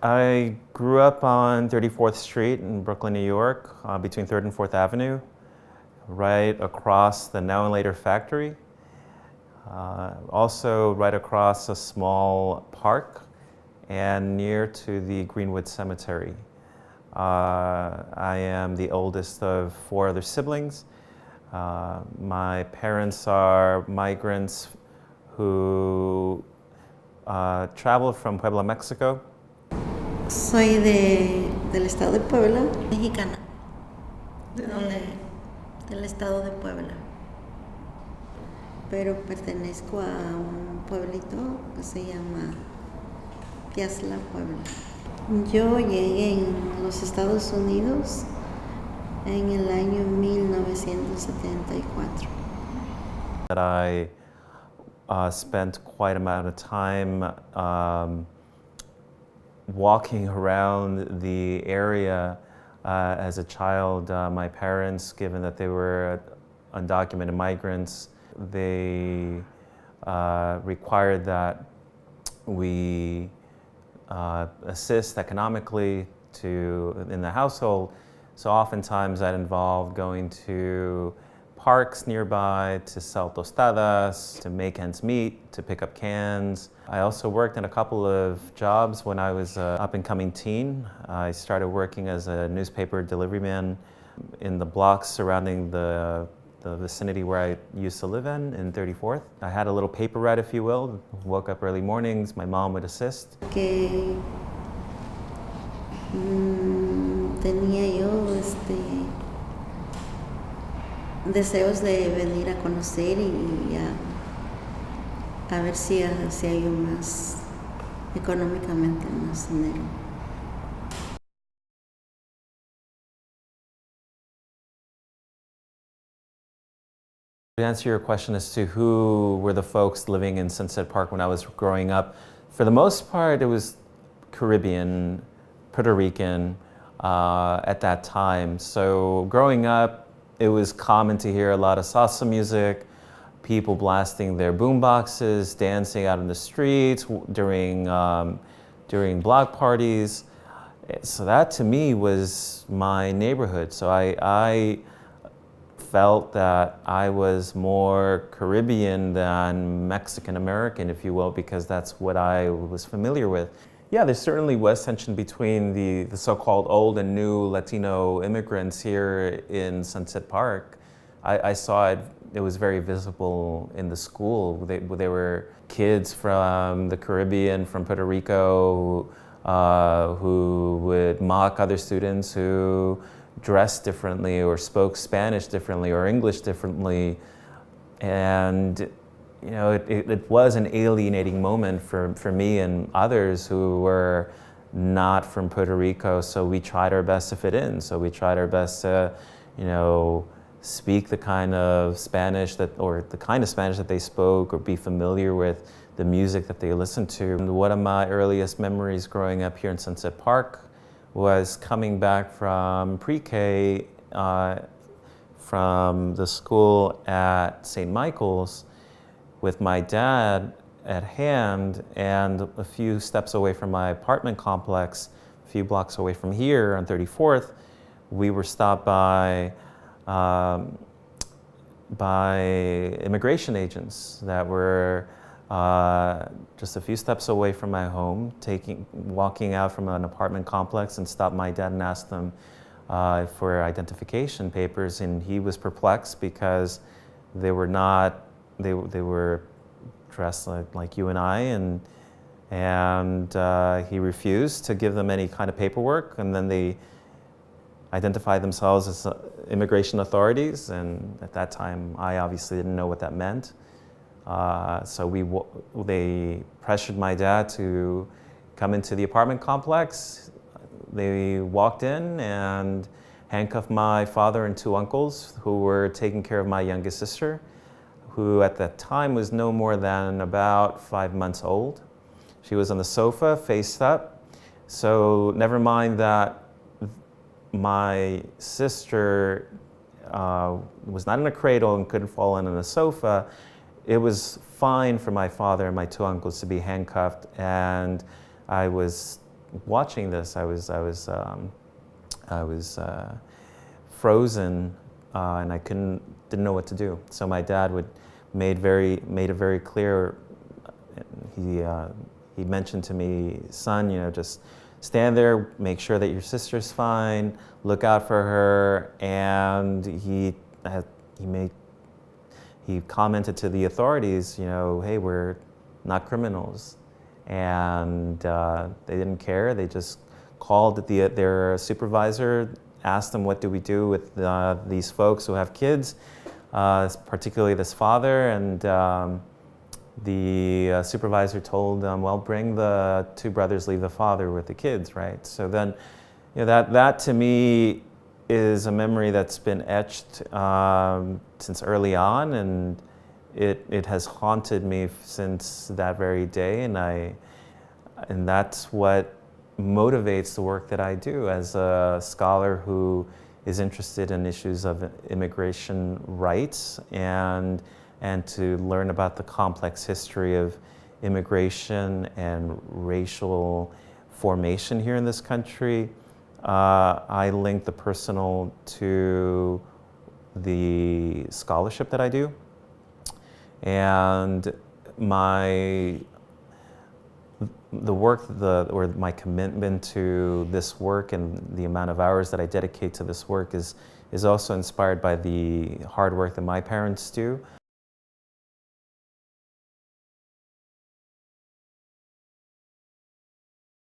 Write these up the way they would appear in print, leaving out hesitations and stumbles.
I grew up on 34th Street in Brooklyn, New York, between 3rd and 4th Avenue, right across the Now and Later factory. Also right across a small park and near to the Greenwood Cemetery. I am the oldest of 4 other siblings. My parents are migrants who traveled from Puebla, Mexico. Soy del estado de Puebla, mexicana. ¿De dónde? Del estado de Puebla. Pero pertenezco a un pueblito que se llama Piazla, Puebla. Yo llegué en los Estados Unidos en el año 1974. That I spent quite amount of time walking around the area as a child. My parents, given that they were undocumented migrants, they required that we assist economically in the household. So oftentimes that involved going to parks nearby to sell tostadas, to make ends meet, to pick up cans. I also worked in a couple of jobs when I was an up-and-coming teen. I started working as a newspaper delivery man in the blocks surrounding the vicinity where I used to live in 34th. I had a little paper route, if you will. Woke up early mornings, my mom would assist. Que tenía yo deseos de venir a conocer y a ver si hay más económicamente más dinero. To answer your question as to who were the folks living in Sunset Park when I was growing up, for the most part it was Caribbean, Puerto Rican at that time. So growing up, it was common to hear a lot of salsa music, people blasting their boomboxes, dancing out in the streets during block parties. So that to me was my neighborhood. So I felt that I was more Caribbean than Mexican American, if you will, because that's what I was familiar with. Yeah, there certainly was tension between the so-called old and new Latino immigrants here in Sunset Park. I saw it, it was very visible in the school. They were kids from the Caribbean, from Puerto Rico, who would mock other students who dressed differently or spoke Spanish differently or English differently. And you know, it was an alienating moment for me and others who were not from Puerto Rico, so we tried our best to fit in. So we tried our best to, you know, speak the kind of Spanish that they spoke, or be familiar with the music that they listened to. And one of my earliest memories growing up here in Sunset Park was coming back from pre-K from the school at St. Michael's with my dad at hand, and a few steps away from my apartment complex, a few blocks away from here on 34th, we were stopped by immigration agents that were just a few steps away from my home, walking out from an apartment complex, and stopped my dad and asked them for identification papers, and he was perplexed because they were not. They were dressed like you and I, and he refused to give them any kind of paperwork, and then they identified themselves as immigration authorities, and at that time I obviously didn't know what that meant. So they pressured my dad to come into the apartment complex. They walked in and handcuffed my father and 2 uncles who were taking care of my youngest sister, who at that time was no more than about 5 months old. She was on the sofa, faced up. So never mind that my sister was not in a cradle and couldn't fall in on the sofa. It was fine for my father and my 2 uncles to be handcuffed, and I was watching this, I was frozen, and I didn't know what to do. So my dad made it very clear. He mentioned to me, son, just stand there, make sure that your sister's fine, look out for her, and he commented to the authorities, hey, we're not criminals. And they didn't care. They just called their supervisor, asked them, what do we do with these folks who have kids, particularly this father, and the supervisor told them, well, bring the two brothers, leave the father with the kids, right? So then, that to me is a memory that's been etched since early on, and it has haunted me since that very day, and that's what motivates the work that I do as a scholar who is interested in issues of immigration rights and to learn about the complex history of immigration and racial formation here in this country. I link the personal to the scholarship that I do. And my commitment to this work and the amount of hours that I dedicate to this work is also inspired by the hard work that my parents do.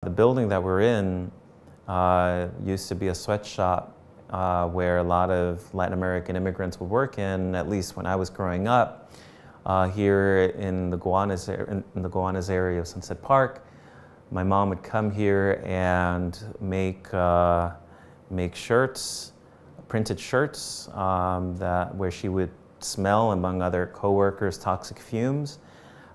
The building that we're in used to be a sweatshop where a lot of Latin American immigrants would work in, at least when I was growing up. Here in the Gowanus area of Sunset Park, my mom would come here and make shirts, printed shirts, where she would smell, among other co-workers, toxic fumes.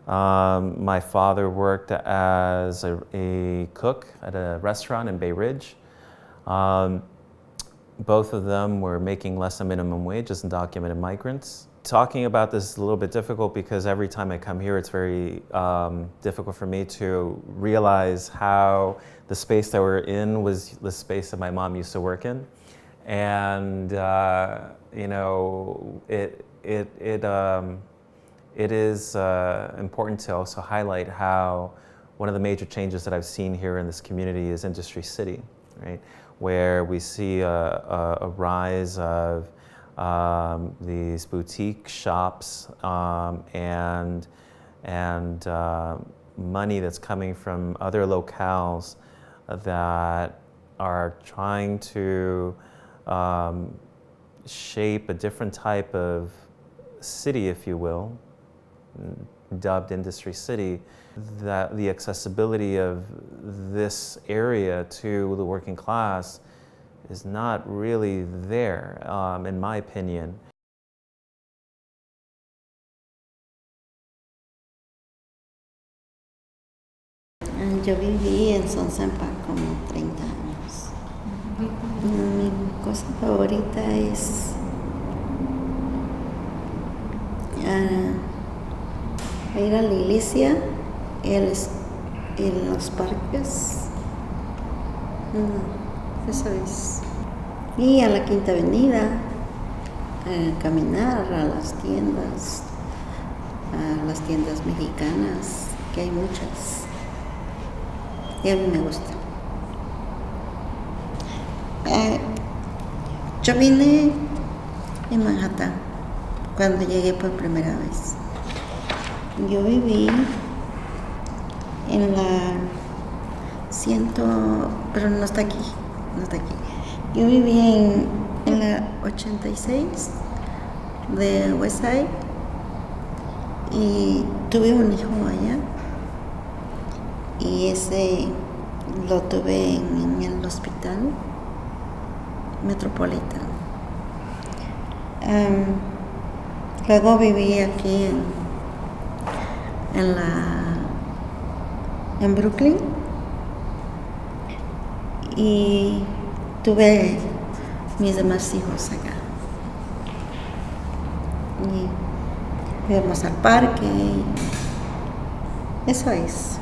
My father worked as a cook at a restaurant in Bay Ridge. Both of them were making less than minimum wage as undocumented migrants. Talking about this is a little bit difficult because every time I come here, it's very difficult for me to realize how the space that we're in was the space that my mom used to work in. And it is important to also highlight how one of the major changes that I've seen here in this community is Industry City, right? Where we see a rise of these boutique shops and money that's coming from other locales that are trying to shape a different type of city, if you will, dubbed Industry City, that the accessibility of this area to the working class is not really there, in my opinion. Yo viví en Sonsampa como 30 años. Mi cosa favorita es ir a la iglesia y los parques. Eso es. Y a la Quinta Avenida, caminar a las tiendas mexicanas, que hay muchas. Y a mí me gusta. Yo vine en Manhattan cuando llegué por primera vez. Yo viví en la pero no está aquí. Yo viví en la 86 de Westside y tuve un hijo allá. Y ese lo tuve en el hospital Metropolitan. Luego viví aquí en Brooklyn y tuve mis demás hijos acá. Y fuimos al parque. Eso es.